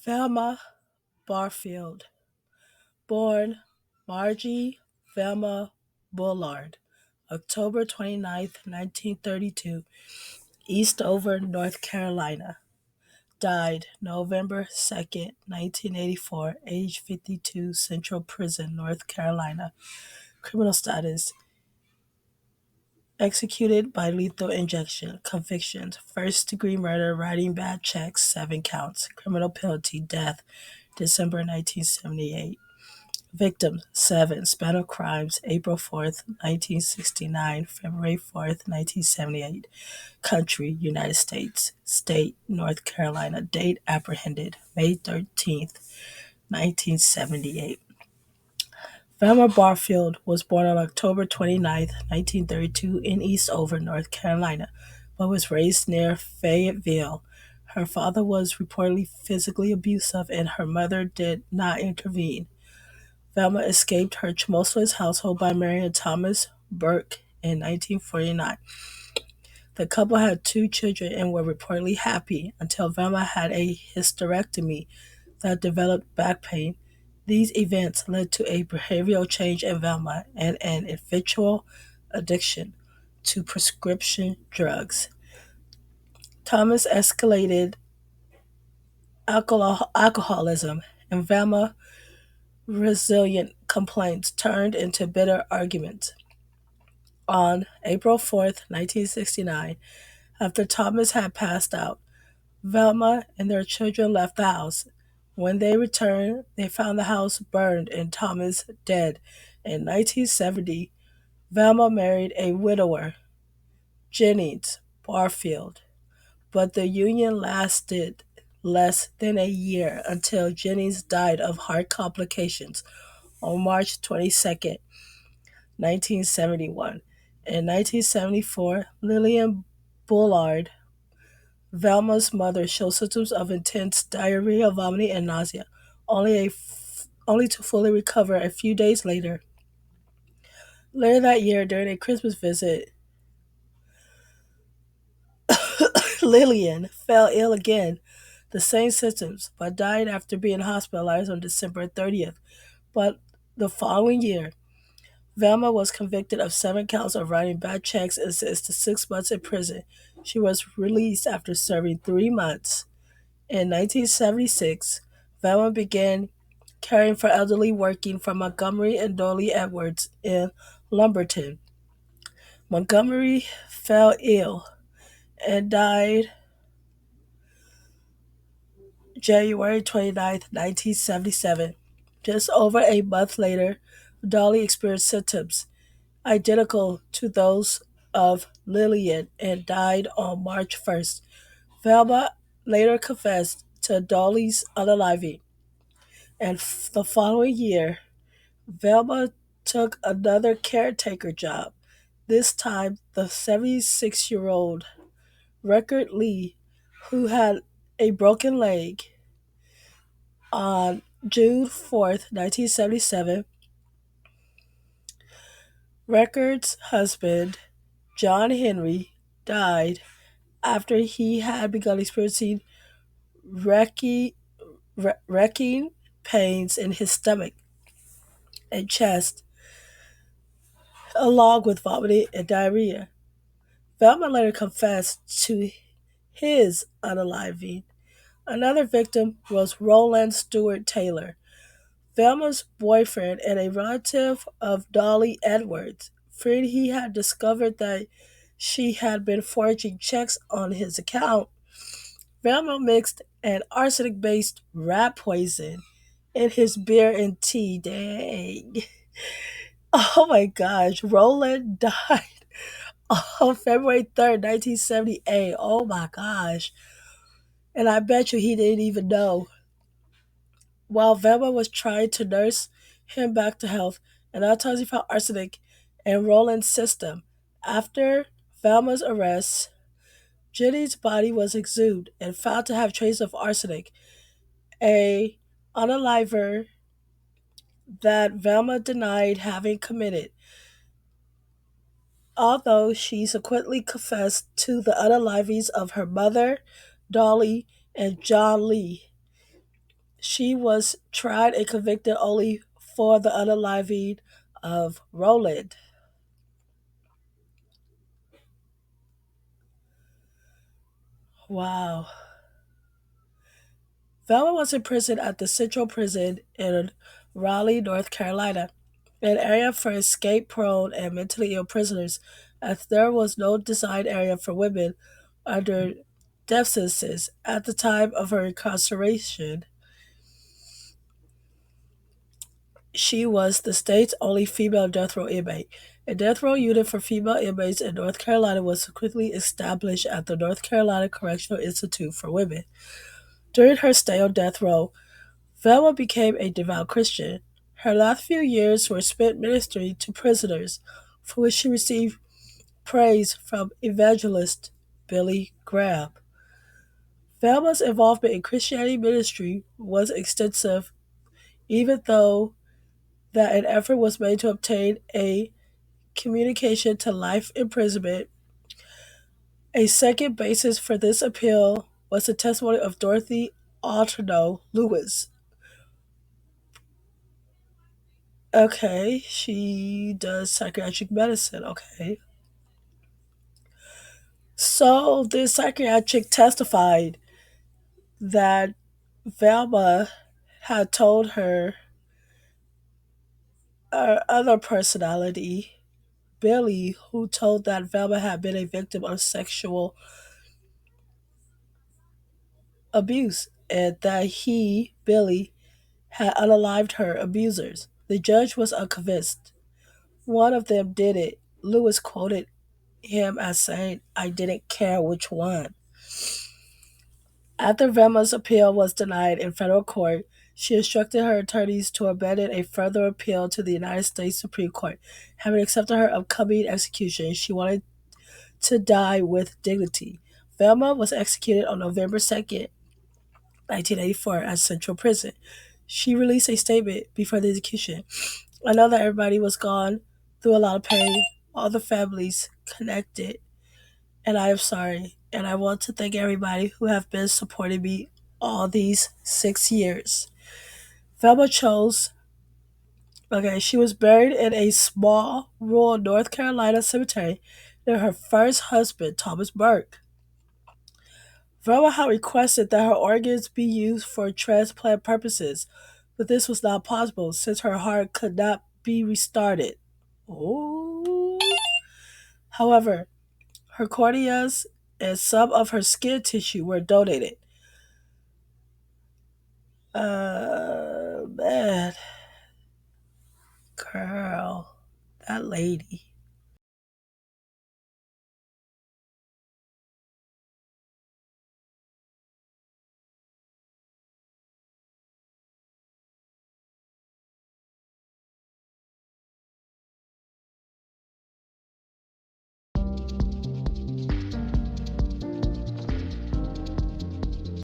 Velma Barfield, born Margie Velma Bullard, October 29th, 1932, Eastover, North Carolina. Died November 2nd, 1984, age 52, Central Prison, North Carolina. Criminal status: executed by lethal injection. Convictions: first degree murder, writing bad checks, 7 counts. Criminal penalty: death, December 1978. Victims: 7. Span of crimes: April 4th, 1969, February 4th, 1978. Country: United States. State: North Carolina. Date apprehended: May 13th, 1978. Velma Barfield was born on October 29th, 1932 in Eastover, North Carolina, but was raised near Fayetteville. Her father was reportedly physically abusive and her mother did not intervene. Velma escaped her tumultuous household by marrying Thomas Burke in 1949. The couple had 2 children and were reportedly happy until Velma had a hysterectomy that developed back pain. These events led to a behavioral change in Velma and an eventual addiction to prescription drugs. Thomas escalated alcoholism, and Velma resilient complaints turned into bitter arguments. On April 4th, 1969, after Thomas had passed out, Velma and their children left the house. When they returned, they found the house burned and Thomas dead. In 1970, Velma married a widower, Jennings Barfield, but the union lasted less than a year until Jennings died of heart complications on March 22nd, 1971. In 1974, Lillian Bullard, Velma's mother, showed symptoms of intense diarrhea, vomiting, and nausea, only to fully recover a few days later. Later that year, during a Christmas visit, Lillian fell ill again, the same symptoms, but died after being hospitalized on December 30th. But the following year, Velma was convicted of 7 counts of writing bad checks and sentenced to 6 months in prison. She was released after serving 3 months. In 1976, Velma began caring for elderly working for Montgomery and Dolly Edwards in Lumberton. Montgomery fell ill and died January 29th, 1977. Just over a month later, Dolly experienced symptoms identical to those of Lillian and died on March 1st. Velma later confessed to Dolly's unaliving, and the following year, Velma took another caretaker job, this time the 76-year-old Record Lee, who had a broken leg. On June 4th, 1977, Record's husband, John Henry, died after he had begun experiencing wrecking, wrecking pains in his stomach and chest, along with vomiting and diarrhea. Velma later confessed to his unaliving. Another victim was Roland Stewart Taylor, Velma's boyfriend and a relative of Dolly Edwards. Fearing he had discovered that she had been forging checks on his account, Velma mixed an arsenic based rat poison in his beer and tea. Dang. Oh my gosh. Roland died on February 3rd, 1978. Oh my gosh. And I bet you he didn't even know. While Velma was trying to nurse him back to health, an autopsy found arsenic in Roland's system. After Velma's arrest, Jenny's body was exhumed and found to have traces of arsenic, a unaliver that Velma denied having committed, although she subsequently confessed to the unalivings of her mother, Dolly, and John Lee. She was tried and convicted only for the unaliving of Roland. Wow. Velma was imprisoned at the Central Prison in Raleigh, North Carolina, an area for escape prone and mentally ill prisoners, as there was no designed area for women under death sentences. At the time of her incarceration, she was the state's only female death row inmate. A death row unit for female inmates in North Carolina was quickly established at the North Carolina Correctional Institute for Women. During her stay on death row, Velma became a devout Christian. Her last few years were spent ministering to prisoners, for which she received praise from evangelist Billy Graham. Velma's involvement in Christianity ministry was extensive, even though that an effort was made to obtain a communication to life imprisonment. A second basis for this appeal was the testimony of Dorothy Alterno Lewis. Okay, she does psychiatric medicine. Okay. So this psychiatric testified that Velma had told her other personality, Billy, who told that Velma had been a victim of sexual abuse and that he, Billy, had unalived her abusers. The judge was unconvinced. One of them did it. Lewis quoted him as saying, "I didn't care which one." After Velma's appeal was denied in federal court, she instructed her attorneys to abandon a further appeal to the United States Supreme Court. Having accepted her upcoming execution, she wanted to die with dignity. Velma was executed on November 2nd, 1984, at Central Prison. She released a statement before the execution. "I know that everybody was gone through a lot of pain, all the families connected, and I am sorry. And I want to thank everybody who have been supporting me all these 6 years." Velma chose, okay, she was buried in a small rural North Carolina cemetery near her first husband, Thomas Burke. Velma had requested that her organs be used for transplant purposes, but this was not possible since her heart could not be restarted. Oh. However, her corneas and some of her skin tissue were donated. Man, girl, that lady.